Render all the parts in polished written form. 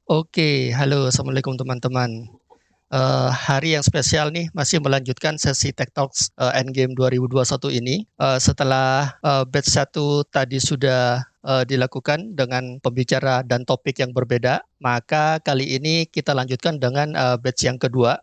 Oke, halo, assalamualaikum teman-teman. Hari yang spesial nih, masih melanjutkan sesi Tech Talks Endgame 2021 ini. Setelah batch 1 tadi sudah dilakukan dengan pembicara dan topik yang berbeda, maka kali ini kita lanjutkan dengan batch yang kedua.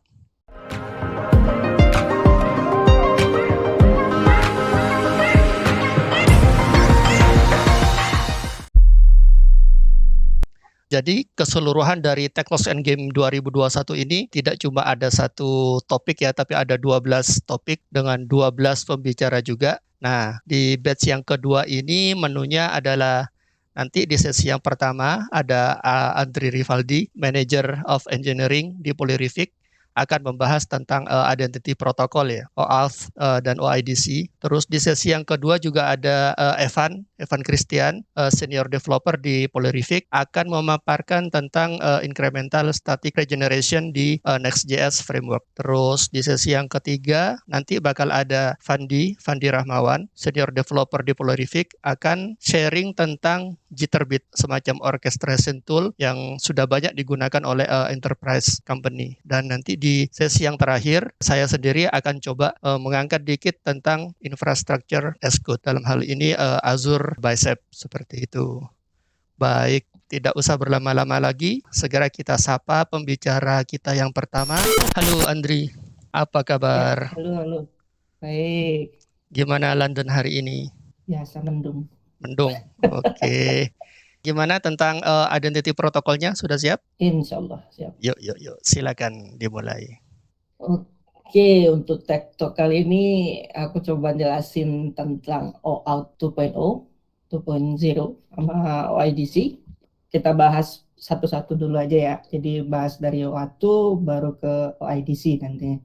Jadi keseluruhan dari Tech Talks Endgame 2021 ini tidak cuma ada satu topik ya, tapi ada 12 topik dengan 12 pembicara juga. Nah, di batch yang kedua ini menunya adalah nanti di sesi yang pertama ada Andri Rivaldi, Manager of Engineering di Polyrifik, akan membahas tentang identity protocol ya, OAuth dan OIDC. Terus di sesi yang kedua juga ada Evan Christian, senior developer di Polyrifik, akan memaparkan tentang incremental static regeneration di Next.js framework. Terus di sesi yang ketiga nanti bakal ada Fandi Rahmawan, senior developer di Polyrifik, akan sharing tentang Jitterbit, semacam orchestration tool yang sudah banyak digunakan oleh enterprise company. Dan nanti di sesi yang terakhir, saya sendiri akan coba mengangkat dikit tentang infrastructure as code. Dalam hal ini Azure Bicep, seperti itu. Baik, tidak usah berlama-lama lagi, segera kita sapa pembicara kita yang pertama. Halo Andri, apa Ya, kabar? halo. Baik, Gimana London hari ini? biasa mendung. Mendung. Oke. Gimana tentang identity protokolnya? Sudah siap? Insya Allah, siap. Yuk. Silakan dimulai. Oke, untuk Tech Talk kali ini aku coba jelasin tentang OAuth 2.0, 2.0 sama OIDC. Kita bahas satu-satu dulu aja ya. Jadi bahas dari OAuth 2 baru ke OIDC nanti.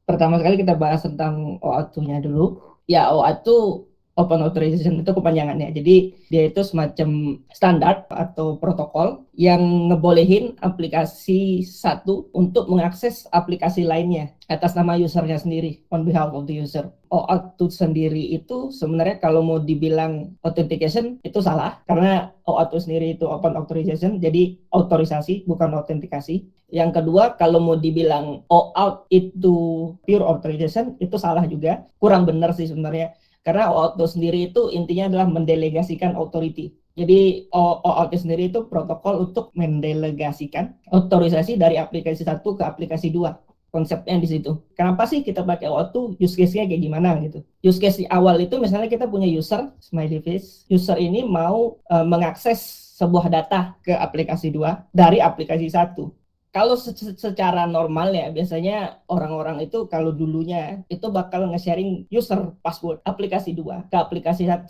Pertama sekali kita bahas tentang OAuth 2-nya dulu. Ya, OAuth 2 Open Authorization itu kepanjangannya. Jadi dia itu semacam standar atau protokol yang ngebolehin aplikasi satu untuk mengakses aplikasi lainnya atas nama usernya sendiri, on behalf of the user. OAuth 2 sendiri itu sebenarnya kalau mau dibilang authentication itu salah, karena OAuth 2 sendiri itu open authorization, jadi otorisasi bukan autentikasi. Yang kedua, kalau mau dibilang OAuth itu pure authorization itu salah juga, kurang benar sih sebenarnya. Karena OAuth sendiri itu intinya adalah mendelegasikan authority. Jadi OAuth sendiri itu protokol untuk mendelegasikan otorisasi dari aplikasi satu ke aplikasi dua. Konsepnya di situ. Kenapa sih kita pakai OAuth? Use case-nya kayak gimana gitu. Use case di awal itu misalnya kita punya user, smiley face. User ini mau mengakses sebuah data ke aplikasi dua dari aplikasi satu. Kalau secara normal ya biasanya orang-orang itu kalau dulunya itu bakal nge-sharing user password aplikasi 2 ke aplikasi 1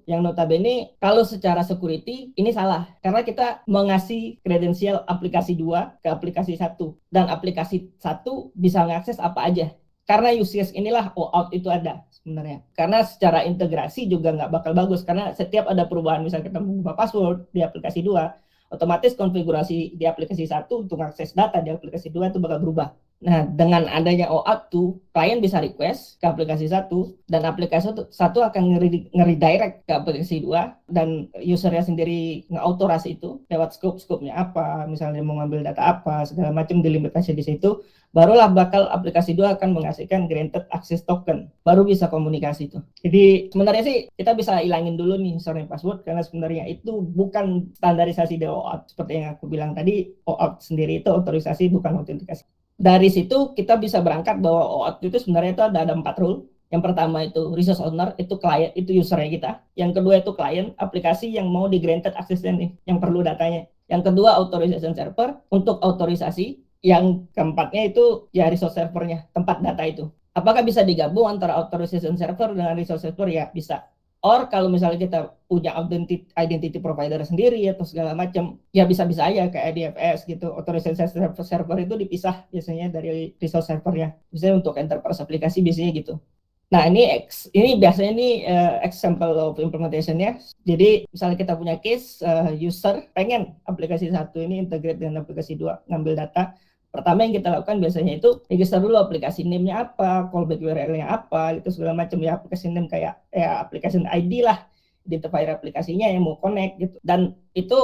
yang notabene kalau secara security ini salah karena kita mengasih kredensial aplikasi 2 ke aplikasi 1 dan aplikasi 1 bisa mengakses apa aja. Karena use case inilah OAuth itu ada sebenarnya. Karena secara integrasi juga nggak bakal bagus karena setiap ada perubahan misalnya kita mengubah password di aplikasi 2 otomatis konfigurasi di aplikasi satu untuk akses data di aplikasi dua itu bakal berubah. Nah, dengan adanya OAuth 2, klien bisa request ke aplikasi satu dan aplikasi satu akan nge-redirect ke aplikasi dua dan usernya sendiri nge-autorasi itu lewat scope-nya apa, misalnya mau ngambil data apa, segala macam delimitasi di situ, barulah bakal aplikasi dua akan menghasilkan granted access token, baru bisa komunikasi itu. Jadi sebenarnya sih kita bisa ilangin dulu nih username password karena sebenarnya itu bukan standarisasi dari OAuth seperti yang aku bilang tadi. OAuth sendiri itu otorisasi bukan autentikasi. Dari situ kita bisa berangkat bahwa OAuth itu sebenarnya itu ada 4 rule. Yang pertama itu resource owner, itu klien, itu usernya kita. Yang kedua itu klien, aplikasi yang mau di granted access-nya nih, yang perlu datanya. Yang kedua authorization server untuk autorisasi. Yang keempatnya itu ya resource servernya, tempat data itu. Apakah bisa digabung antara authorization server dengan resource server? Ya bisa. Or kalau misalnya kita punya identity provider sendiri atau segala macam, ya bisa-bisa aja kayak DFS gitu. Authorization server itu dipisah biasanya dari resource servernya. Misalnya untuk enterprise aplikasi biasanya gitu. Nah, ini biasanya example of implementation-nya. Jadi, misalnya kita punya case user pengen aplikasi satu ini integrate dengan aplikasi dua, ngambil data. Pertama yang kita lakukan biasanya itu register dulu aplikasi name-nya apa, callback URL-nya apa, itu segala macam ya aplikasi name kayak ya aplikasi ID lah identifier aplikasinya yang mau connect gitu. Dan itu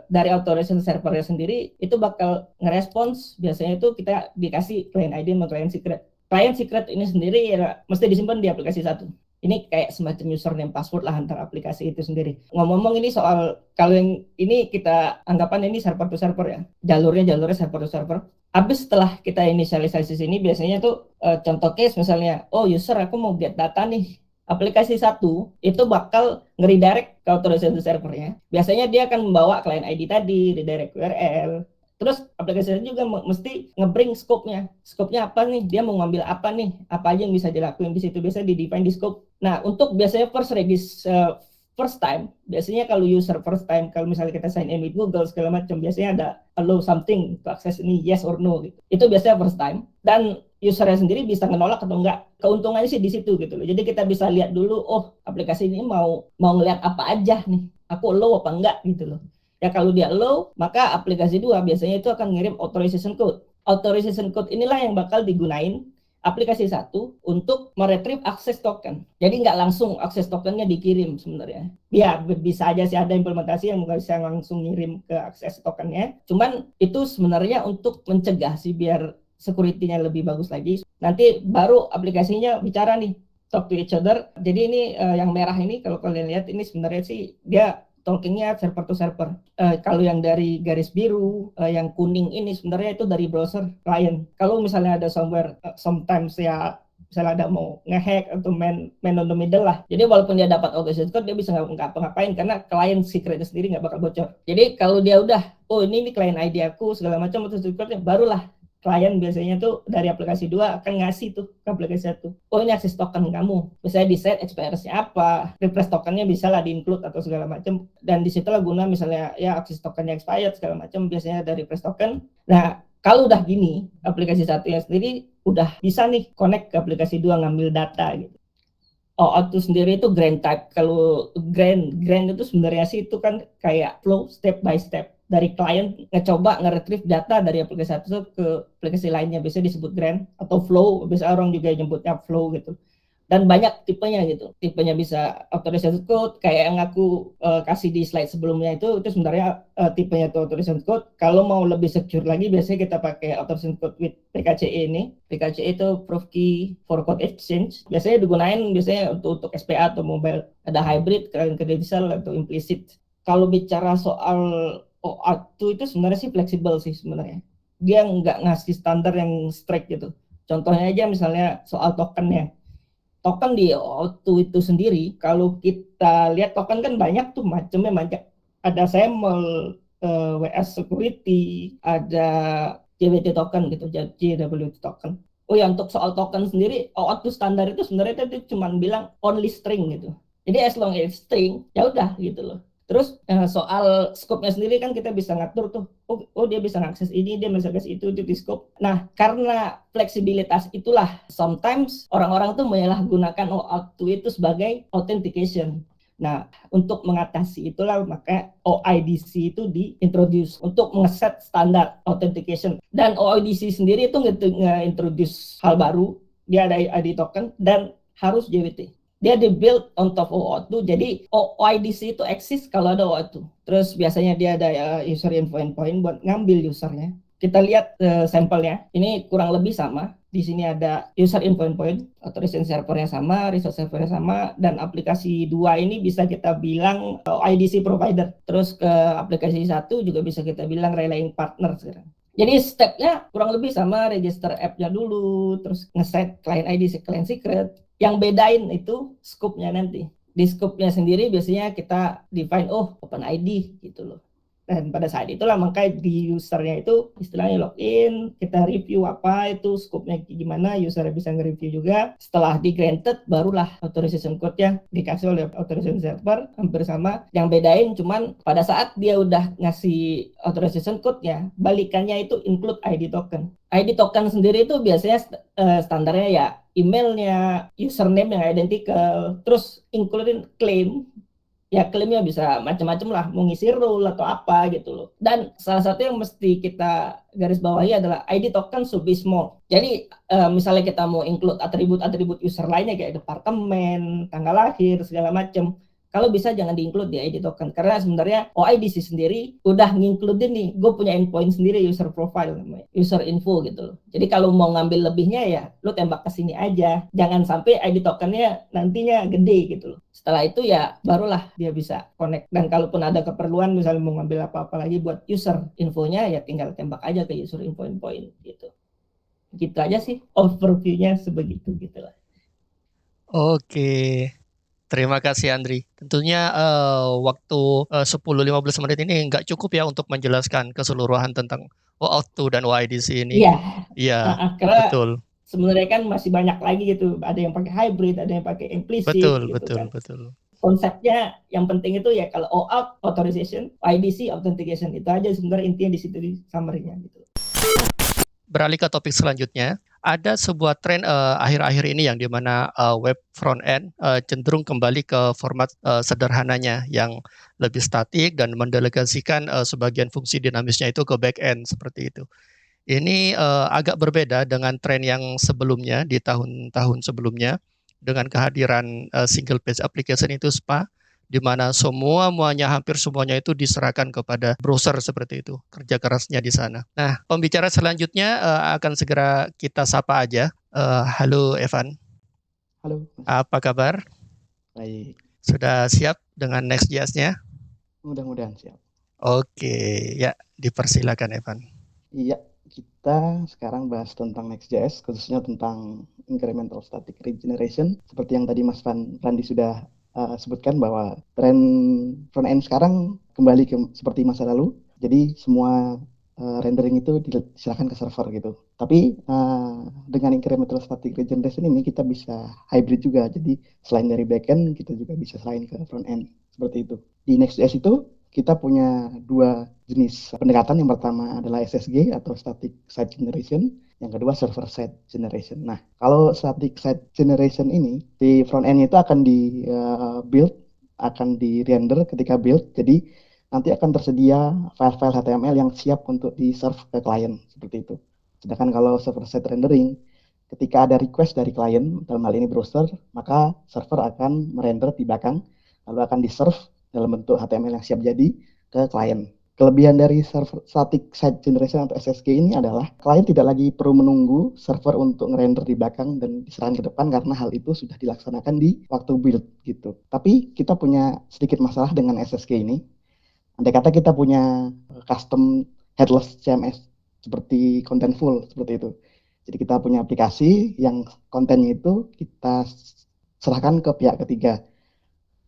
dari authorization servernya sendiri itu bakal ngerespons, biasanya itu kita dikasih client ID sama client secret. Client secret ini sendiri ya mesti disimpan di aplikasi satu. Ini kayak semacam username password lah antar aplikasi itu sendiri. Ngomong-ngomong ini soal, kalau yang ini kita anggapan ini server to server ya, jalurnya server to server. Habis setelah kita inisialisasi sini biasanya tuh contoh case misalnya, oh user aku mau get data nih, aplikasi satu itu bakal nge-redirect ke authorization servernya. Biasanya dia akan membawa client ID tadi, redirect URL. Terus aplikasi juga mesti nge-bring scope-nya. Scope-nya apa nih? Dia mau ngambil apa nih? Apa aja yang bisa dilakuin di situ? Biasanya di-define di scope. Nah, untuk biasanya first time, biasanya kalau user first time, kalau misalnya kita sign in with Google segala macam, biasanya ada allow something to access ini, yes or no gitu. Itu biasanya first time. Dan usernya sendiri bisa menolak atau enggak. Keuntungannya sih di situ gitu loh. Jadi kita bisa lihat dulu, oh aplikasi ini mau ngeliat apa aja nih. Aku allow apa enggak gitu loh. Ya kalau dia allow, maka aplikasi 2 biasanya itu akan ngirim authorization code. Authorization code inilah yang bakal digunain aplikasi 1 untuk meretrieve akses token. Jadi nggak langsung akses tokennya dikirim sebenarnya. Ya bisa aja sih ada implementasi yang nggak bisa langsung ngirim ke akses tokennya. Cuman itu sebenarnya untuk mencegah sih biar security-nya lebih bagus lagi. Nanti baru aplikasinya bicara nih, talk to each other. Jadi ini yang merah ini kalau kalian lihat ini sebenarnya sih dia talkingnya server to server. Kalau yang dari garis biru, yang kuning ini sebenarnya itu dari browser client. Kalau misalnya ada sometimes ya misalnya ada mau ngehack atau man on the middle lah. Jadi walaupun dia dapat authorization code, dia bisa nggak ngapain karena client secretnya sendiri nggak bakal bocor. Jadi kalau dia udah, oh ini client ID aku segala macam authorization code-nya, barulah klien biasanya tuh dari aplikasi 2 akan ngasih tuh ke aplikasi 1. Oh ini akses token kamu. Misalnya di set expires-nya apa, refresh tokennya bisa lah di-include atau segala macam. Dan disitulah guna misalnya ya akses tokennya expired segala macam biasanya dari refresh token. Nah kalau udah gini, aplikasi 1 yang sendiri udah bisa nih connect ke aplikasi 2 ngambil data gitu. OAuth itu sendiri itu grant type. Kalau grant itu sebenarnya sih itu kan kayak flow step by step. Dari klien ngecoba nge-retrieve data dari aplikasi satu ke aplikasi lainnya, biasanya disebut grant atau flow, biasanya orang juga nyebutnya flow gitu. Dan banyak tipenya gitu. Tipenya bisa authorization code kayak yang aku kasih di slide sebelumnya itu sebenarnya tipenya itu authorization code. Kalau mau lebih secure lagi biasanya kita pakai authorization code with PKCE ini. PKCE itu Proof Key for Code Exchange. Biasanya digunain untuk SPA atau mobile. Ada hybrid, credential atau implicit. Kalau bicara soal OAuth itu sebenarnya sih fleksibel sih sebenarnya. Dia nggak ngasih standar yang strict gitu. Contohnya aja misalnya soal tokennya. Token di OAuth itu sendiri, kalau kita lihat token kan banyak tuh macamnya banyak. Ada SAML, WS Security, ada JWT token gitu, JWT token. Oh ya untuk soal token sendiri, OAuth tuh standar itu sebenarnya itu cuma bilang only string gitu. Jadi as long as string, ya udah gitu loh. Terus soal scope-nya sendiri kan kita bisa ngatur tuh, oh dia bisa ngakses ini, dia bisa ngakses itu di scope. Nah, karena fleksibilitas itulah, sometimes orang-orang tuh menyalahgunakan OAuth itu sebagai authentication. Nah, untuk mengatasi itulah maka OIDC itu diintroduce untuk ngeset standar authentication. Dan OIDC sendiri itu nge-introduce hal baru, dia ada ID token dan harus JWT. Dia di-build on top OAuth 2, jadi OIDC itu eksis kalau ada OAuth 2. Terus biasanya dia ada user info endpoint buat ngambil usernya. Kita lihat sampelnya, ini kurang lebih sama. Di sini ada user info endpoint, authorization servernya sama, resource servernya sama, dan aplikasi 2 ini bisa kita bilang OIDC provider. Terus ke aplikasi 1 juga bisa kita bilang relaying partner sekarang. Jadi stepnya kurang lebih sama, register app-nya dulu, terus ngeset client ID, client secret. Yang bedain itu scope-nya nanti. Di scope-nya sendiri biasanya kita define, open ID gitu loh. Dan pada saat itulah maka di usernya itu istilahnya login, kita review apa itu scope-nya gimana, usernya bisa nge-review juga. Setelah di granted, barulah authorization code-nya dikasih oleh authorization server, hampir sama. Yang bedain cuman pada saat dia udah ngasih authorization code-nya, balikannya itu include ID token. ID token sendiri itu biasanya standarnya ya emailnya, username yang identical, terus including claim. Ya klaimnya bisa macam-macam lah, mau ngisi role atau apa gitu loh. Dan salah satu yang mesti kita garis bawahi adalah ID token should be small. Jadi misalnya kita mau include atribut-atribut user lainnya kayak departemen, tanggal lahir, segala macam. Kalau bisa jangan di-include di ID token, karena sebenarnya OIDC sendiri udah nginclude nih, gue punya endpoint sendiri, user profile namanya, user info gitu loh. Jadi kalau mau ngambil lebihnya ya lu tembak ke sini aja, jangan sampai ID tokennya nantinya gede gitu loh. Setelah itu ya barulah dia bisa connect, dan kalaupun ada keperluan misalnya mau ngambil apa-apa lagi buat user infonya ya tinggal tembak aja ke user info endpoint gitu. Gitu aja sih overview-nya, sebegitu gitu lah. Oke. Terima kasih Andri. Tentunya waktu 10-15 menit ini nggak cukup ya untuk menjelaskan keseluruhan tentang OAuth 2 dan OIDC ini. Iya, Iya, karena betul. sebenarnya kan masih banyak lagi gitu. Ada yang pakai hybrid, ada yang pakai implicit Betul, gitu betul, kan. betul. Konsepnya yang penting itu ya kalau OAuth authorization, IDC authentication, itu aja sebenarnya intinya di situ di summary-nya gitu. Beralih ke topik selanjutnya, ada sebuah tren akhir-akhir ini yang dimana web front end cenderung kembali ke format sederhananya yang lebih statik dan mendelegasikan sebagian fungsi dinamisnya itu ke back end seperti itu. Ini agak berbeda dengan tren yang sebelumnya di tahun-tahun sebelumnya dengan kehadiran single page application itu SPA, di mana hampir semuanya itu diserahkan kepada browser seperti itu, kerja kerasnya di sana. Nah, pembicara selanjutnya akan segera kita sapa aja. Halo Evan, Halo, Mas. apa kabar? Baik. Sudah siap dengan Next.js-nya? Mudah-mudahan siap. Oke, ya dipersilakan Evan. Iya, kita sekarang bahas tentang Next.js, khususnya tentang incremental static regeneration. Seperti yang tadi Mas Randi sudah sebutkan bahwa tren front end sekarang kembali ke seperti masa lalu. Jadi semua rendering itu diserahkan ke server gitu. Tapi dengan incremental static regeneration ini kita bisa hybrid juga. Jadi selain dari backend, kita juga bisa selain ke front end. Seperti itu. Di Next.js itu kita punya dua jenis pendekatan. Yang pertama adalah SSG atau Static Site Generation, yang kedua Server Side Generation. Nah, kalau Static Site Generation ini di front end itu akan di build, akan di render ketika build. Jadi nanti akan tersedia file-file HTML yang siap untuk di-serve ke klien seperti itu. Sedangkan kalau server side rendering, ketika ada request dari klien, dalam hal ini browser, maka server akan merender di belakang, lalu akan di-serve dalam bentuk HTML yang siap jadi ke klien. Kelebihan dari server static site generation atau SSG ini adalah klien tidak lagi perlu menunggu server untuk ngerender di belakang dan diserahkan ke depan, karena hal itu sudah dilaksanakan di waktu build gitu. Tapi kita punya sedikit masalah dengan SSG ini. Andai kata kita punya custom headless CMS seperti Contentful seperti itu. Jadi kita punya aplikasi yang kontennya itu kita serahkan ke pihak ketiga.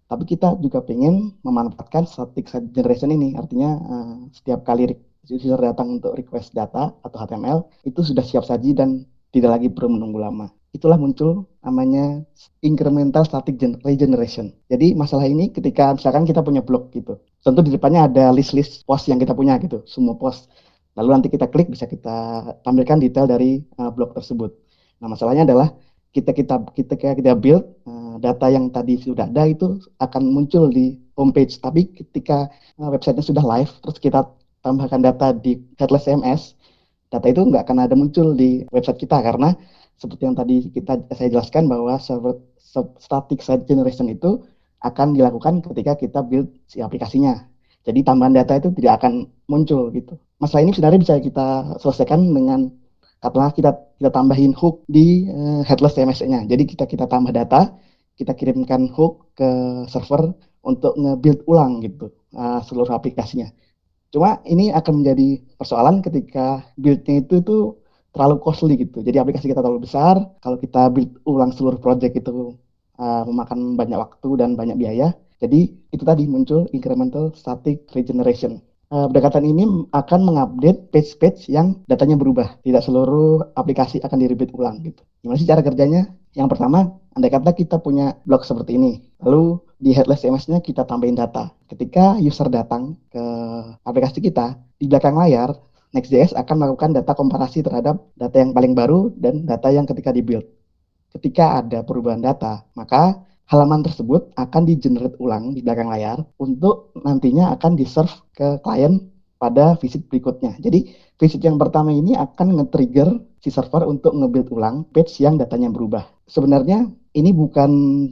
Tapi kita juga pengen memanfaatkan static site generation ini, artinya setiap kali user datang untuk request data atau HTML, itu sudah siap saji dan tidak lagi perlu menunggu lama. Itulah muncul namanya incremental static regeneration. Jadi masalah ini ketika misalkan kita punya blog gitu, tentu di depannya ada list-list post yang kita punya gitu, semua post. Lalu nanti kita klik, bisa kita tampilkan detail dari blog tersebut. Nah, masalahnya adalah kita build, data yang tadi sudah ada itu akan muncul di homepage. Tapi ketika websitenya sudah live, terus kita tambahkan data di headless CMS, data itu nggak akan ada muncul di website kita, karena seperti yang tadi saya jelaskan bahwa server static site generation itu akan dilakukan ketika kita build si aplikasinya. Jadi tambahan data itu tidak akan muncul gitu. Masalah ini sebenarnya bisa kita selesaikan dengan katakanlah kita tambahin hook di headless CMS-nya. Jadi kita tambah data, kita kirimkan hook ke server untuk nge-build ulang gitu seluruh aplikasinya. Cuma ini akan menjadi persoalan ketika build-nya itu terlalu costly gitu. Jadi aplikasi kita terlalu besar, kalau kita build ulang seluruh project itu memakan banyak waktu dan banyak biaya. Jadi itu tadi muncul incremental static regeneration. Pendekatan ini akan mengupdate page-page yang datanya berubah. Tidak seluruh aplikasi akan di-rebuild ulang gitu. Gimana sih cara kerjanya? Yang pertama, andai kata kita punya blog seperti ini, lalu di headless CMS-nya kita tambahin data. Ketika user datang ke aplikasi kita, di belakang layar, Next.js akan melakukan data komparasi terhadap data yang paling baru dan data yang ketika di-build. Ketika ada perubahan data, maka halaman tersebut akan di-generate ulang di belakang layar untuk nantinya akan di-serve ke klien pada visit berikutnya. Jadi visit yang pertama ini akan nge-trigger si server untuk nge-build ulang page yang datanya berubah. Sebenarnya ini bukan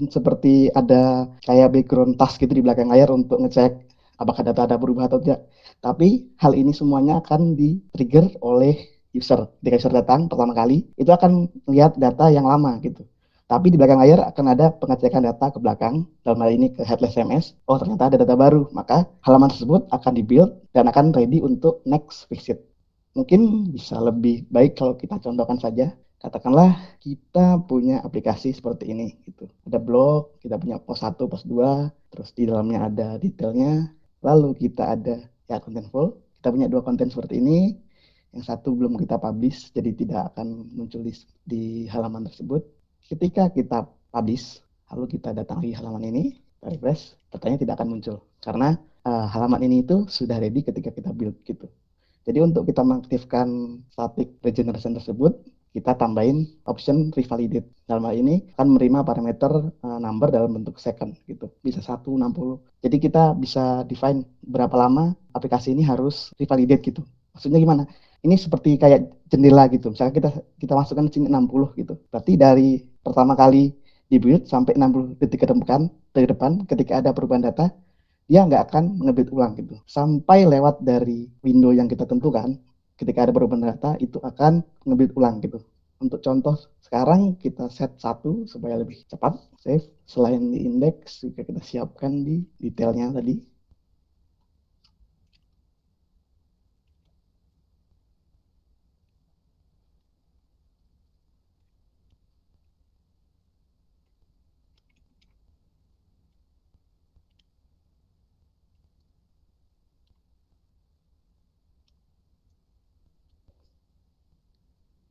seperti ada kayak background task gitu di belakang layar untuk ngecek apakah data ada berubah atau tidak. Tapi hal ini semuanya akan di-trigger oleh user. Ketika user datang pertama kali, itu akan melihat data yang lama gitu. Tapi di belakang layar akan ada pengecekan data ke belakang, dalam hal ini ke headless CMS. Oh, ternyata ada data baru. Maka halaman tersebut akan di-build dan akan ready untuk next visit. Mungkin bisa lebih baik kalau kita contohkan saja. Katakanlah kita punya aplikasi seperti ini gitu. Ada blog, kita punya post 1, post 2, terus di dalamnya ada detailnya, lalu kita ada ya contentful. Kita punya 2 konten seperti ini. Yang satu belum kita publish, jadi tidak akan muncul di halaman tersebut. Ketika kita publish, lalu kita datang lagi halaman ini, kita refresh, datanya tidak akan muncul karena halaman ini itu sudah ready ketika kita build gitu. Jadi untuk kita mengaktifkan static regeneration tersebut, kita tambahin option revalidate. Dalam hal ini akan menerima parameter number dalam bentuk second gitu. Bisa 1, 60. Jadi kita bisa define berapa lama aplikasi ini harus revalidate gitu. Maksudnya gimana? Ini seperti kayak jendela gitu. Misalnya kita masukkan di sini 60 gitu. Berarti dari pertama kali di build sampai 60 detik ke depan ketika ada perubahan data, dia nggak akan nge-build ulang gitu. Sampai lewat dari window yang kita tentukan, ketika ada perubahan data, itu akan nge-build ulang gitu. Untuk contoh, sekarang kita set 1 supaya lebih cepat, save. Selain di index, juga kita siapkan di detailnya tadi.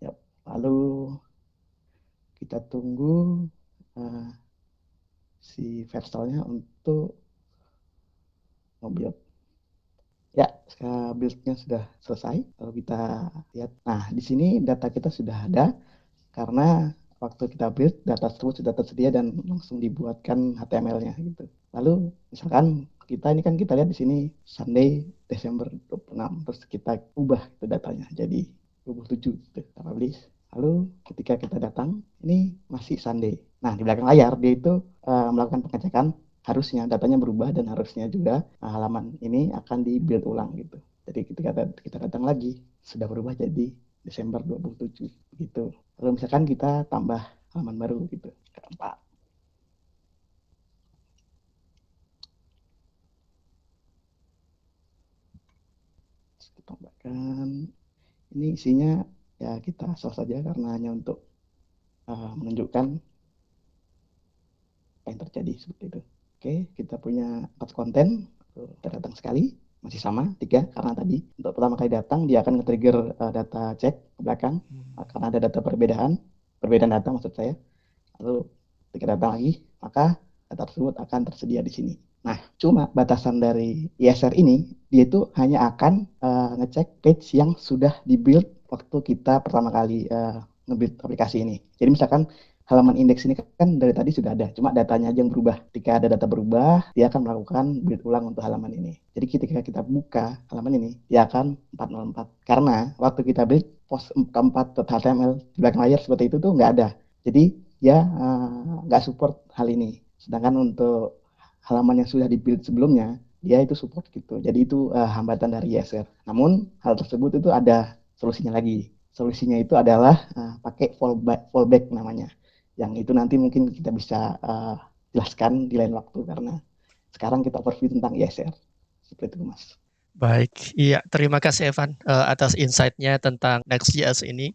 Yap. Lalu kita tunggu si versalnya untuk mobil. Ya, build-nya sudah selesai. Kalau kita lihat, nah di sini data kita sudah ada karena waktu kita build data tersebut sudah tersedia dan langsung dibuatkan HTML-nya gitu. Lalu misalkan kita lihat di sini Sunday Desember 26, terus kita ubah itu datanya jadi 27 gitu, kita publish. Lalu ketika kita datang, ini masih Sunday. Nah, di belakang layar dia itu melakukan pengecekan, harusnya datanya berubah dan harusnya juga halaman ini akan di-build ulang gitu. Jadi ketika kita datang lagi, sudah berubah jadi Desember 27 gitu. Lalu misalkan kita tambah halaman baru gitu, keempat. Kita tambahkan. Ini isinya ya kita save saja karena hanya untuk menunjukkan apa yang terjadi seperti itu. Oke, kita punya 4 konten. Kita datang sekali, masih sama 3 karena tadi untuk pertama kali datang dia akan nge-trigger data cek ke belakang karena ada data perbedaan data maksud saya. Lalu ketika datang lagi, maka data tersebut akan tersedia di sini. Nah, cuma batasan dari ISR ini, dia itu hanya akan ngecek page yang sudah di-build waktu kita pertama kali nge-build aplikasi ini. Jadi misalkan halaman indeks ini kan dari tadi sudah ada, cuma datanya aja yang berubah. Ketika ada data berubah, dia akan melakukan build ulang untuk halaman ini. Jadi ketika kita buka halaman ini, dia akan 404. Karena waktu kita build post keempat.html di belakang layar seperti itu tuh nggak ada. Jadi ya nggak support hal ini. Sedangkan untuk halaman yang sudah di-build sebelumnya, dia itu support gitu. Jadi itu hambatan dari ISR. Namun hal tersebut itu ada solusinya lagi. Solusinya itu adalah pakai fallback namanya. Yang itu nanti mungkin kita bisa jelaskan di lain waktu karena sekarang kita overview tentang ISR. Seperti itu, Mas. Baik, iya terima kasih Evan atas insight-nya tentang Next.js ini.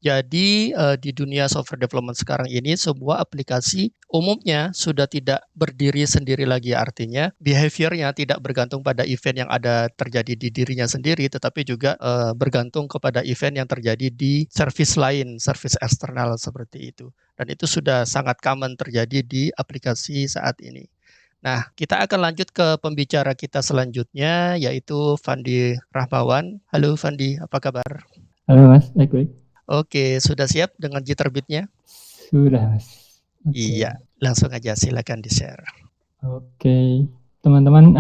Jadi di dunia software development sekarang ini sebuah aplikasi umumnya sudah tidak berdiri sendiri lagi, artinya behavior-nya tidak bergantung pada event yang ada terjadi di dirinya sendiri, tetapi juga bergantung kepada event yang terjadi di service lain, service eksternal seperti itu. Dan itu sudah sangat common terjadi di aplikasi saat ini. Nah, kita akan lanjut ke pembicara kita selanjutnya, yaitu Fandi Rahmawan. Halo Fandi, apa kabar? Halo Mas, baik-baik. Oke, sudah siap dengan Jitterbit-nya? Sudah Mas. Iya, langsung aja silakan di-share. Oke, teman-teman,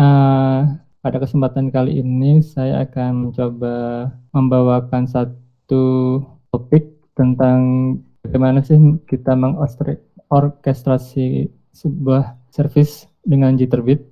pada kesempatan kali ini saya akan mencoba membawakan satu topik tentang bagaimana sih kita mengorkestrasi sebuah service dengan Jitterbit.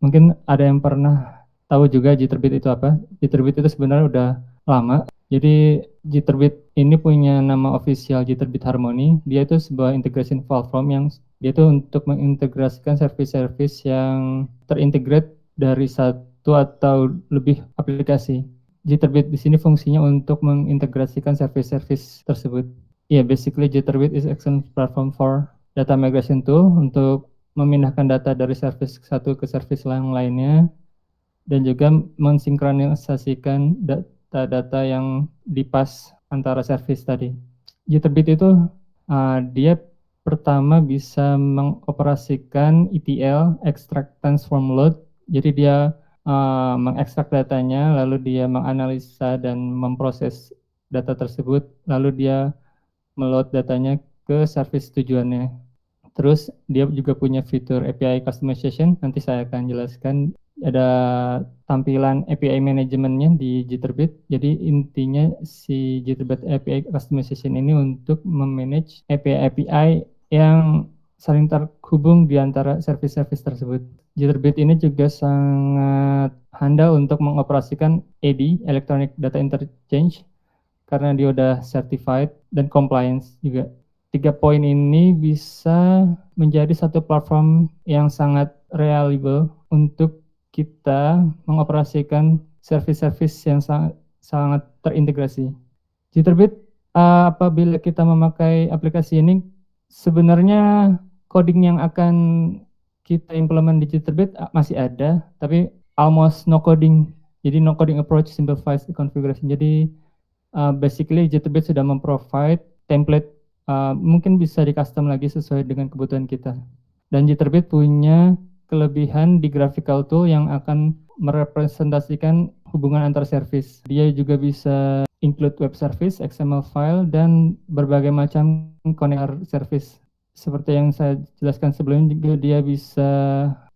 Mungkin ada yang pernah tahu juga Jitterbit itu apa. Jitterbit itu sebenarnya udah lama. Jadi Jitterbit ini punya nama official Jitterbit Harmony. Dia itu sebuah integration platform yang dia itu untuk mengintegrasikan service-service yang terintegrate dari satu atau lebih aplikasi. Jitterbit di sini fungsinya untuk mengintegrasikan service-service tersebut. Basically Jitterbit is action platform for data migration tool untuk memindahkan data dari service satu ke service yang lainnya, dan juga mensinkronisasikan data-data yang dipas antara service tadi. Jitterbit itu dia pertama bisa mengoperasikan ETL, extract, transform, load. Jadi dia mengekstrak datanya, lalu dia menganalisa dan memproses data tersebut, lalu dia meload datanya ke service tujuannya. Terus dia juga punya fitur API customization, nanti saya akan jelaskan. Ada tampilan API manajemennya di Jitterbit. Jadi intinya si Jitterbit API customization ini untuk memanage API yang saling terhubung di antara service-service tersebut. Jitterbit ini juga sangat handal untuk mengoperasikan AD, Electronic Data Interchange, karena dia udah certified dan compliance juga. 3 poin ini bisa menjadi satu platform yang sangat reliable untuk kita mengoperasikan service-service yang sangat terintegrasi. Jitterbit, apabila kita memakai aplikasi ini, sebenarnya coding yang akan kita implement di Jitterbit masih ada, tapi almost no coding. Jadi no coding approach simplifies the configuration. Jadi basically Jitterbit sudah memprovide template, mungkin bisa di custom lagi sesuai dengan kebutuhan kita. Dan Jitterbit punya kelebihan di graphical tool yang akan merepresentasikan hubungan antar service. Dia juga bisa include web service, XML file, dan berbagai macam connector service. Seperti yang saya jelaskan sebelumnya, juga dia bisa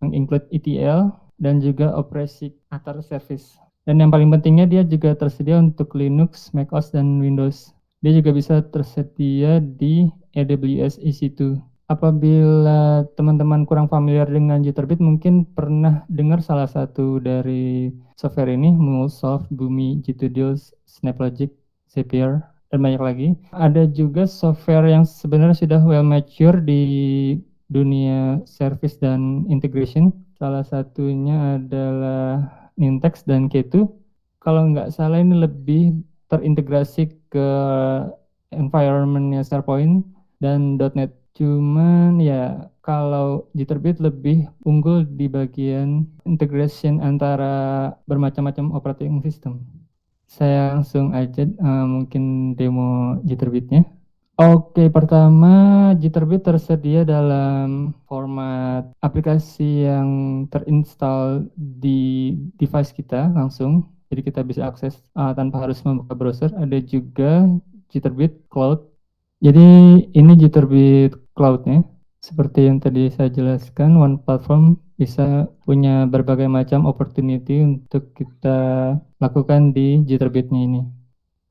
menginclude ETL dan juga operasi antar service. Dan yang paling pentingnya dia juga tersedia untuk Linux, macOS, dan Windows. Dia juga bisa tersedia di AWS EC2. Apabila teman-teman kurang familiar dengan Jitterbit, mungkin pernah dengar salah satu dari software ini, MuleSoft, Boomi, G2Deal, SnapLogic, Zapier, dan banyak lagi. Ada juga software yang sebenarnya sudah well mature di dunia service dan integration. Salah satunya adalah Nintex dan K2. Kalau nggak salah ini lebih terintegrasi ke environment-nya SharePoint dan .NET. Cuman ya kalau Jitterbit lebih unggul di bagian integration antara bermacam-macam operating system. Saya langsung aja mungkin demo Jitterbitnya. Oke, pertama Jitterbit tersedia dalam format aplikasi yang terinstall di device kita langsung. Jadi kita bisa akses tanpa harus membuka browser. Ada juga Jitterbit Cloud. Jadi ini Jitterbit Cloud-nya. Seperti yang tadi saya jelaskan, one platform bisa punya berbagai macam opportunity untuk kita lakukan di Jitterbit-nya ini.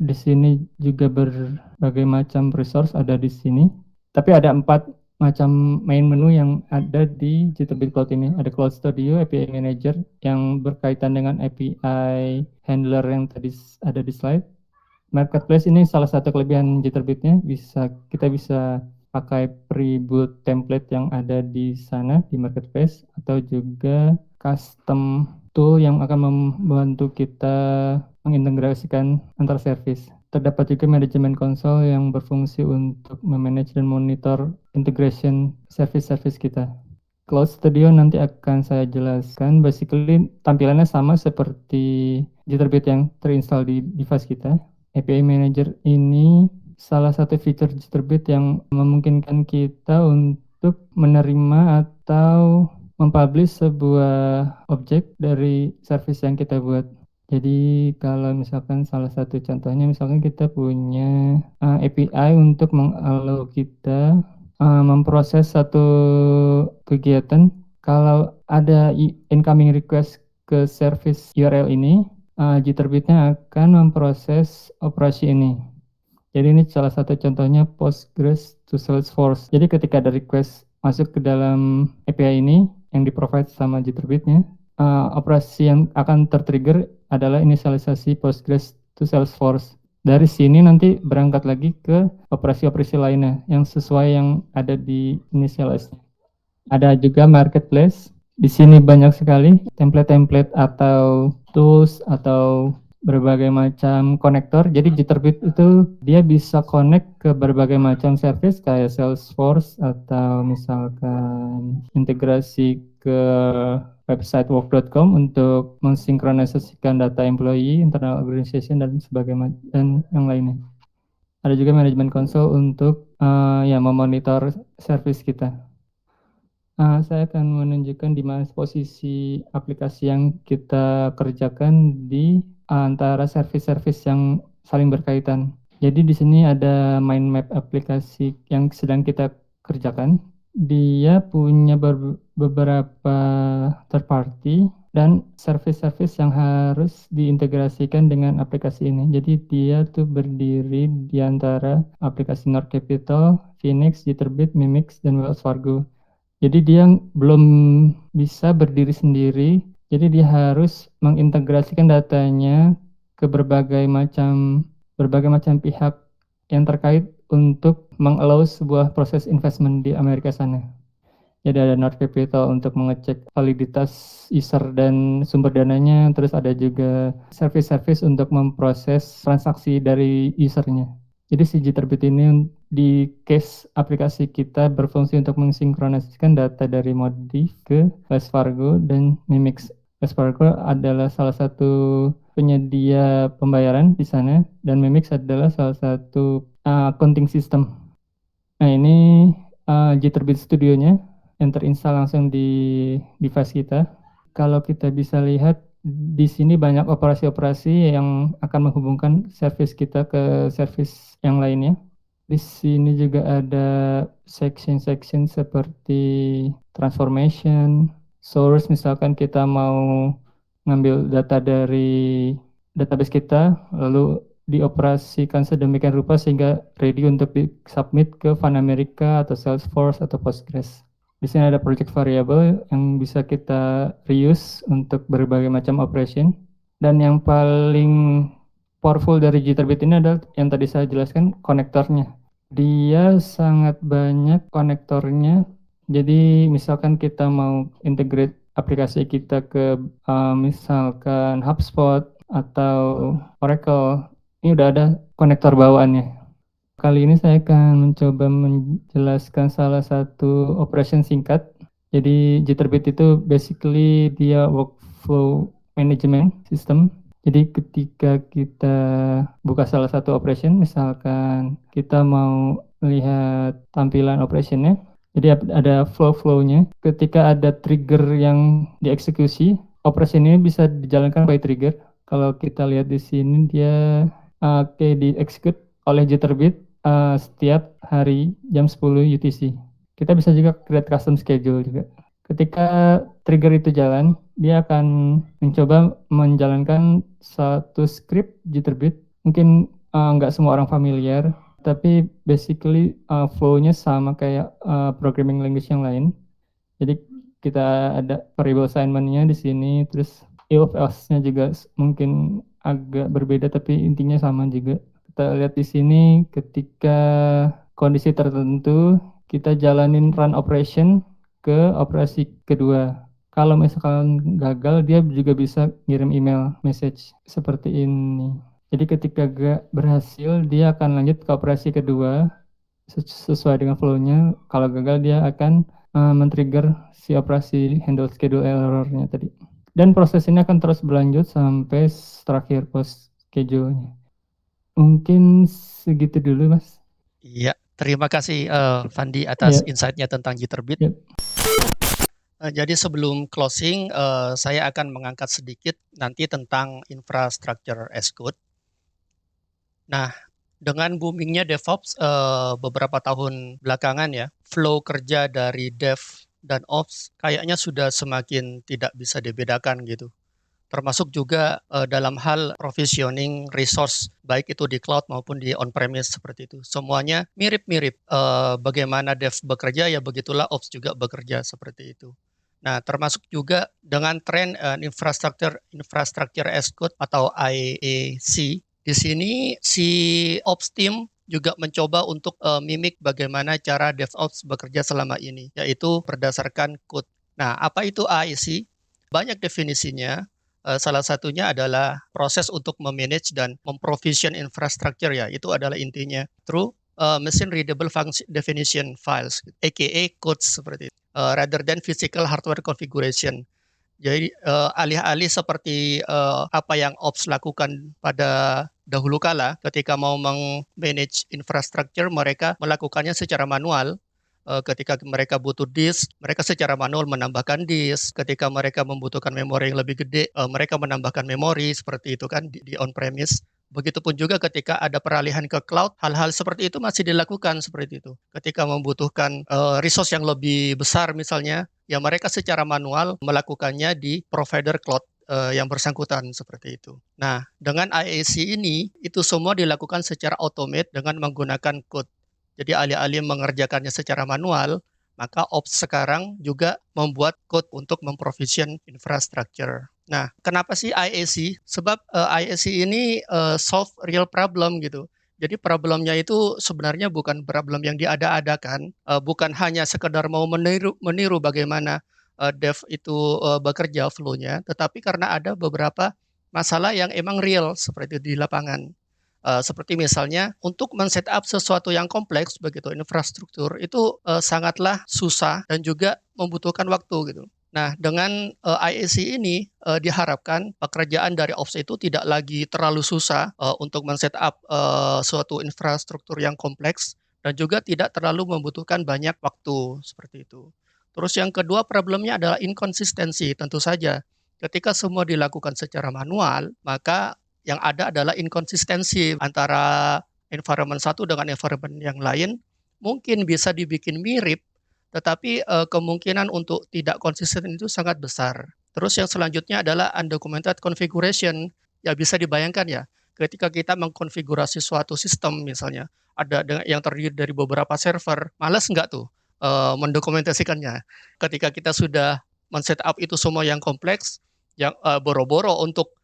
Di sini juga berbagai macam resource ada di sini. Tapi ada 4 macam main menu yang ada di Jitterbit Cloud ini. Ada Cloud Studio, API Manager yang berkaitan dengan API handler yang tadi ada di slide. Marketplace ini salah satu kelebihan Jitterbit-nya, kita bisa pakai pre-built template yang ada di sana di Marketplace, atau juga custom tool yang akan membantu kita mengintegrasikan antar service. Terdapat juga manajemen konsol yang berfungsi untuk memanage dan monitor integration service-service kita. Cloud Studio nanti akan saya jelaskan. Basically tampilannya sama seperti Jitterbit yang terinstall di device kita. API Manager ini salah satu fitur Jitterbit yang memungkinkan kita untuk menerima atau mempublish sebuah objek dari service yang kita buat. Jadi kalau misalkan salah satu contohnya, misalkan kita punya API untuk mengallow kita memproses satu kegiatan. Kalau ada incoming request ke service URL ini, Jitterbit-nya akan memproses operasi ini. Jadi ini salah satu contohnya Postgres to Salesforce. Jadi ketika ada request masuk ke dalam API ini yang di-provide sama Jitterbit-nya, operasi yang akan tertrigger adalah inisialisasi Postgres to Salesforce. Dari sini nanti berangkat lagi ke operasi-operasi lainnya yang sesuai yang ada di inisialisasi. Ada juga marketplace. Di sini banyak sekali template-template atau tools atau berbagai macam konektor. Jadi Jitterbit itu dia bisa connect ke berbagai macam service kayak Salesforce atau misalkan integrasi ke website work.com untuk mensinkronisasikan data employee, internal organization dan sebagainya dan yang lainnya. Ada juga management console untuk ya memonitor service kita. Saya akan menunjukkan di mana posisi aplikasi yang kita kerjakan di antara service-service yang saling berkaitan. Jadi di sini ada mind map aplikasi yang sedang kita kerjakan. Dia punya beberapa third party dan service-service yang harus diintegrasikan dengan aplikasi ini. Jadi dia tuh berdiri di antara aplikasi North Capital, Phoenix, Jitterbit, Mimix, dan Wells Fargo. Jadi dia belum bisa berdiri sendiri, jadi dia harus mengintegrasikan datanya ke berbagai macam pihak yang terkait untuk mengallow sebuah proses investment di Amerika sana. Jadi ada North Capital untuk mengecek validitas user dan sumber dananya, terus ada juga service-service untuk memproses transaksi dari usernya. Jadi si Jitterbit ini di case aplikasi kita berfungsi untuk mensinkronasikan data dari Modif ke Wells Fargo dan Mimix. Wells Fargo adalah salah satu penyedia pembayaran di sana dan Mimix adalah salah satu accounting system. Nah ini Jitterbit Studio-nya yang terinstall langsung di device kita. Kalau kita bisa lihat di sini banyak operasi-operasi yang akan menghubungkan service kita ke service yang lainnya. Di sini juga ada section-section seperti transformation, source, misalkan kita mau ngambil data dari database kita, lalu dioperasikan sedemikian rupa sehingga ready untuk di-submit ke Van America atau Salesforce atau Postgres. Di sini ada project variable yang bisa kita reuse untuk berbagai macam operation. Dan yang paling powerful dari Jitterbit ini adalah yang tadi saya jelaskan, konektornya. Dia sangat banyak konektornya. Jadi misalkan kita mau integrate aplikasi kita ke misalkan HubSpot atau Oracle, ini udah ada konektor bawaannya. Kali ini saya akan mencoba menjelaskan salah satu operation singkat. Jadi Jitterbit itu basically dia workflow management system. Jadi ketika kita buka salah satu operation, misalkan kita mau melihat tampilan operationnya, jadi ada flow-flow-nya. Ketika ada trigger yang dieksekusi, operation ini bisa dijalankan by trigger. Kalau kita lihat di sini dia di-execute oleh Jitterbit setiap hari jam 10 UTC. Kita bisa juga create custom schedule juga. Ketika trigger itu jalan, dia akan mencoba menjalankan satu script Jitterbit. Mungkin nggak semua orang familiar, tapi basically flow-nya sama kayak programming language yang lain. Jadi kita ada variable assignment-nya di sini, terus if else-nya juga mungkin agak berbeda, tapi intinya sama juga. Kita lihat di sini ketika kondisi tertentu kita jalanin run operation ke operasi kedua. Kalau misalkan gagal, dia juga bisa ngirim email message seperti ini. Jadi ketika gak berhasil, dia akan lanjut ke operasi kedua sesuai dengan flow-nya. Kalau gagal, dia akan men-trigger si operasi handle schedule error-nya tadi. Dan proses ini akan terus berlanjut sampai terakhir post schedule-nya. Mungkin segitu dulu, Mas. Iya, terima kasih Fandi atas insight-nya tentang Jitterbit. Jadi sebelum closing, saya akan mengangkat sedikit nanti tentang infrastructure as code. Nah, dengan boomingnya DevOps beberapa tahun belakangan ya, flow kerja dari Dev dan Ops kayaknya sudah semakin tidak bisa dibedakan gitu. termasuk juga dalam hal provisioning resource, baik itu di cloud maupun di on-premise seperti itu. Semuanya mirip-mirip. Bagaimana dev bekerja, ya begitulah ops juga bekerja seperti itu. Nah, termasuk juga dengan tren infrastructure as code atau IAC. Di sini si ops team juga mencoba untuk mimik bagaimana cara DevOps bekerja selama ini, yaitu berdasarkan code. Nah, apa itu IAC? Banyak definisinya. Salah satunya adalah proses untuk memanage dan memprovision infrastructure, ya, itu adalah intinya through machine readable function definition files, aka codes seperti itu, rather than physical hardware configuration. Jadi alih-alih seperti apa yang ops lakukan pada dahulu kala ketika mau manage infrastructure, mereka melakukannya secara manual. Ketika mereka butuh disk, mereka secara manual menambahkan disk. Ketika mereka membutuhkan memori yang lebih gede, mereka menambahkan memori seperti itu kan di on-premise. Begitupun juga ketika ada peralihan ke cloud, hal-hal seperti itu masih dilakukan seperti itu. Ketika membutuhkan resource yang lebih besar misalnya, ya mereka secara manual melakukannya di provider cloud yang bersangkutan seperti itu. Nah, dengan IAC ini, itu semua dilakukan secara automate dengan menggunakan code. Jadi alih-alih mengerjakannya secara manual, maka ops sekarang juga membuat code untuk memprovision infrastructure. Nah, kenapa sih IAC? Sebab IAC ini solve real problem gitu. Jadi problemnya itu sebenarnya bukan problem yang diada-adakan, bukan hanya sekedar mau meniru bagaimana dev itu bekerja flow-nya, tetapi karena ada beberapa masalah yang emang real seperti di lapangan. Seperti misalnya untuk men-setup sesuatu yang kompleks begitu infrastruktur itu sangatlah susah dan juga membutuhkan waktu gitu. Nah, dengan IAC ini diharapkan pekerjaan dari ops itu tidak lagi terlalu susah untuk men-setup suatu infrastruktur yang kompleks dan juga tidak terlalu membutuhkan banyak waktu seperti itu. Terus yang kedua problemnya adalah inkonsistensi tentu saja. Ketika semua dilakukan secara manual, maka yang ada adalah inkonsistensi antara environment satu dengan environment yang lain. Mungkin bisa dibikin mirip, tetapi kemungkinan untuk tidak konsisten itu sangat besar. Terus yang selanjutnya adalah undocumented configuration. Ya bisa dibayangkan ya, ketika kita mengkonfigurasi suatu sistem misalnya, ada yang terdiri dari beberapa server, malas nggak tuh mendokumentasikannya. Ketika kita sudah men-setup itu semua yang kompleks, yang boro-boro untuk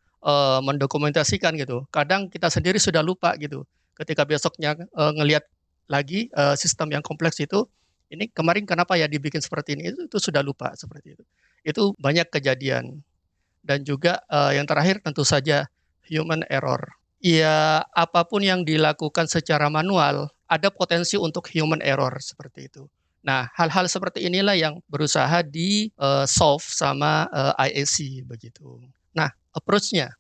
mendokumentasikan gitu. Kadang kita sendiri sudah lupa gitu. Ketika besoknya ngelihat lagi sistem yang kompleks itu, ini kemarin kenapa ya dibikin seperti ini? Itu sudah lupa seperti itu. Itu banyak kejadian. Dan juga yang terakhir tentu saja human error. Ya, apapun yang dilakukan secara manual, ada potensi untuk human error seperti itu. Nah, hal-hal seperti inilah yang berusaha di solve sama IAC begitu. Nah, approach-nya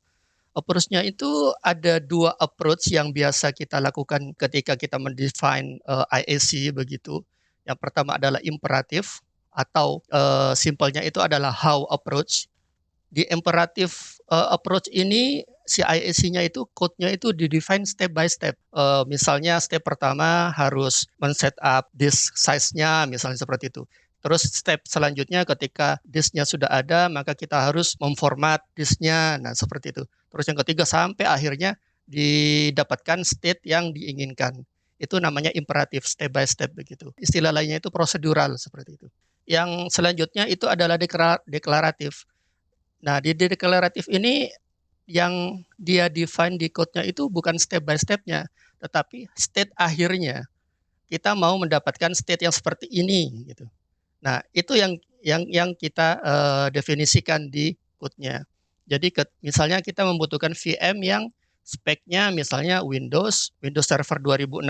itu ada dua approach yang biasa kita lakukan ketika kita mendefine IAC begitu. Yang pertama adalah imperatif atau simpelnya itu adalah how approach. Di imperative approach ini si IAC-nya itu code-nya itu di-define step by step. Misalnya step pertama harus men-setup disk size-nya misalnya seperti itu. Terus step selanjutnya ketika disknya sudah ada, maka kita harus memformat disknya. Nah, seperti itu. Terus yang ketiga sampai akhirnya didapatkan state yang diinginkan. Itu namanya imperatif, step by step begitu. Istilah lainnya itu prosedural seperti itu. Yang selanjutnya itu adalah deklaratif. Nah, di deklaratif ini yang dia define di code-nya itu bukan step by step-nya, tetapi state akhirnya. Kita mau mendapatkan state yang seperti ini gitu. Nah, itu yang kita definisikan di code-nya. Jadi misalnya kita membutuhkan VM yang speknya misalnya Windows Server 2016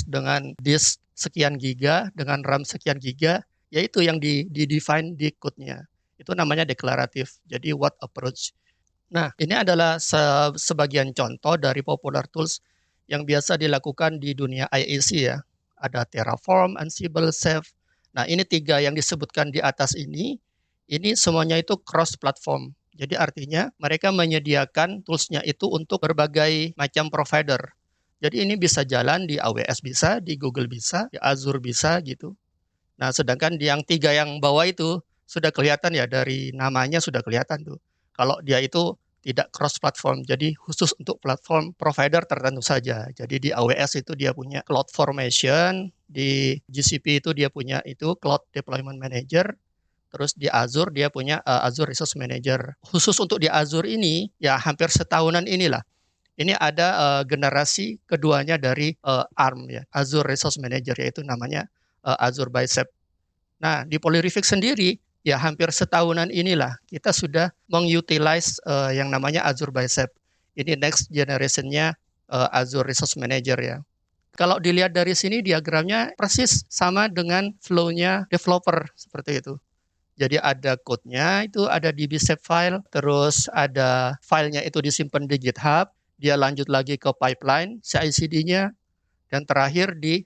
dengan disk sekian giga, dengan RAM sekian giga, yaitu yang di-define di code-nya. Itu namanya deklaratif. Jadi what approach. Nah, ini adalah sebagian contoh dari popular tools yang biasa dilakukan di dunia IAC ya. Ada Terraform, Ansible, Chef. Nah, ini 3 yang disebutkan di atas ini semuanya itu cross-platform. Jadi artinya mereka menyediakan tools-nya itu untuk berbagai macam provider. Jadi ini bisa jalan di AWS bisa, di Google bisa, di Azure bisa gitu. Nah, sedangkan di yang 3 yang bawah itu sudah kelihatan ya dari namanya sudah kelihatan tuh. Kalau dia itu tidak cross platform, jadi khusus untuk platform provider tertentu saja. Jadi di AWS itu dia punya CloudFormation, di GCP itu dia punya itu Cloud Deployment Manager, terus di Azure dia punya Azure Resource Manager. Khusus untuk di Azure ini ya hampir setahunan inilah. Ini ada generasi keduanya dari ARM ya, Azure Resource Manager, yaitu namanya Azure Bicep. Nah, di Polyrific sendiri ya hampir setahunan inilah kita sudah mengutilize yang namanya Azure Bicep. Ini next generation-nya Azure Resource Manager ya. Kalau dilihat dari sini diagramnya persis sama dengan flow-nya developer seperti itu. Jadi ada code-nya itu ada di bicep file, terus ada filenya itu disimpan di GitHub, dia lanjut lagi ke pipeline CI/CD-nya, dan terakhir di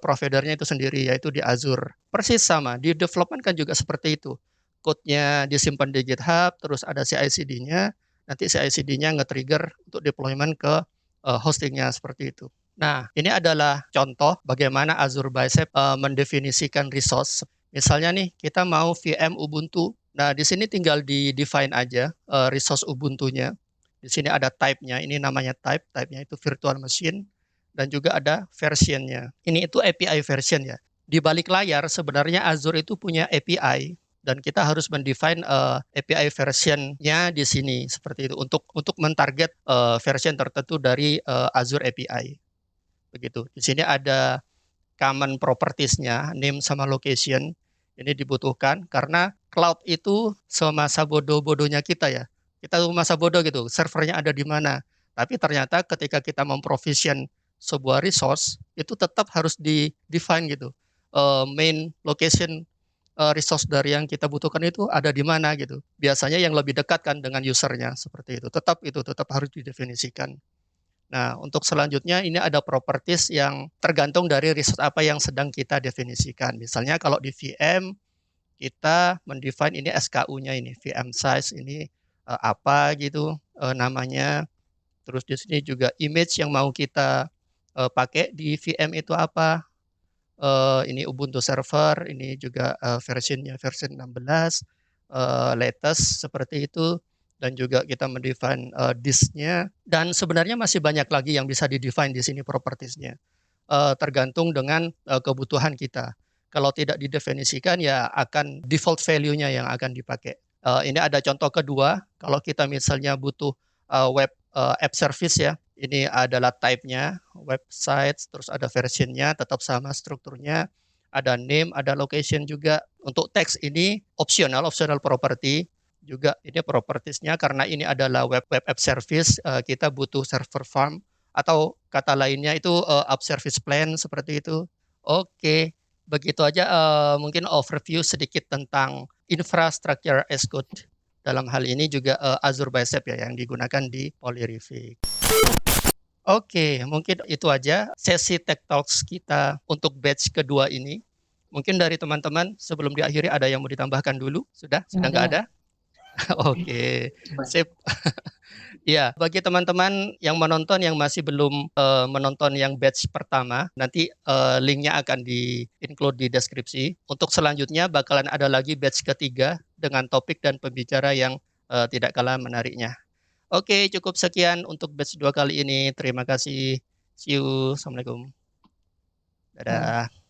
providernya itu sendiri, yaitu di Azure. Persis sama, di development kan juga seperti itu. Code-nya disimpan di GitHub, terus ada CI/CD-nya, nanti CI/CD-nya nge-trigger untuk deployment ke hostingnya seperti itu. Nah, ini adalah contoh bagaimana Azure Bicep mendefinisikan resource. Misalnya nih, kita mau VM Ubuntu. Nah, di sini tinggal di-define aja resource Ubuntu-nya. Di sini ada type-nya, ini namanya type, type-nya itu virtual machine, dan juga ada version-nya. Ini itu API version ya. Di balik layar sebenarnya Azure itu punya API, dan kita harus mendefine API version-nya di sini seperti itu untuk mentarget version tertentu dari Azure API. Begitu. Di sini ada common properties-nya, name sama location. Ini dibutuhkan karena cloud itu semasa bodoh-bodohnya kita ya. Kita masa bodoh gitu, servernya ada di mana. Tapi ternyata ketika kita memprovision sebuah resource, itu tetap harus di-define gitu. Main location resource dari yang kita butuhkan itu ada di mana gitu. Biasanya yang lebih dekat kan dengan usernya seperti itu. Tetap harus didefinisikan. Nah, untuk selanjutnya ini ada properties yang tergantung dari resource apa yang sedang kita definisikan. Misalnya kalau di VM, kita mendefine ini SKU-nya ini, VM size ini apa gitu namanya. Terus di sini juga image yang mau kita pakai di VM itu apa. Ini Ubuntu server, ini juga versionnya version 16, latest seperti itu. Dan juga kita mendefine disk-nya, dan sebenarnya masih banyak lagi yang bisa di-define di sini properties-nya. Tergantung dengan kebutuhan kita. Kalau tidak didefinisikan ya akan default value-nya yang akan dipakai. Ini ada contoh kedua, kalau kita misalnya butuh web app service ya, ini adalah type-nya, website, terus ada version-nya, tetap sama strukturnya, ada name, ada location juga. Untuk teks ini optional property. Juga ini propertiesnya karena ini adalah web app service, kita butuh server farm atau kata lainnya itu app service plan seperti itu. Oke, begitu aja mungkin overview sedikit tentang infrastructure as code. Dalam hal ini juga Azure Bicep ya yang digunakan di Polyrific. Oke, mungkin itu aja sesi Tech Talks kita untuk batch kedua ini. Mungkin dari teman-teman sebelum diakhiri ada yang mau ditambahkan dulu? Sudah nggak ada? Oke, sip. Ya, bagi teman-teman yang menonton yang masih belum menonton yang batch pertama, nanti linknya akan di-include di deskripsi. Untuk selanjutnya bakalan ada lagi batch ketiga dengan topik dan pembicara yang tidak kalah menariknya. Oke, cukup sekian untuk batch 2 kali ini. Terima kasih. See you. Assalamualaikum. Dadah.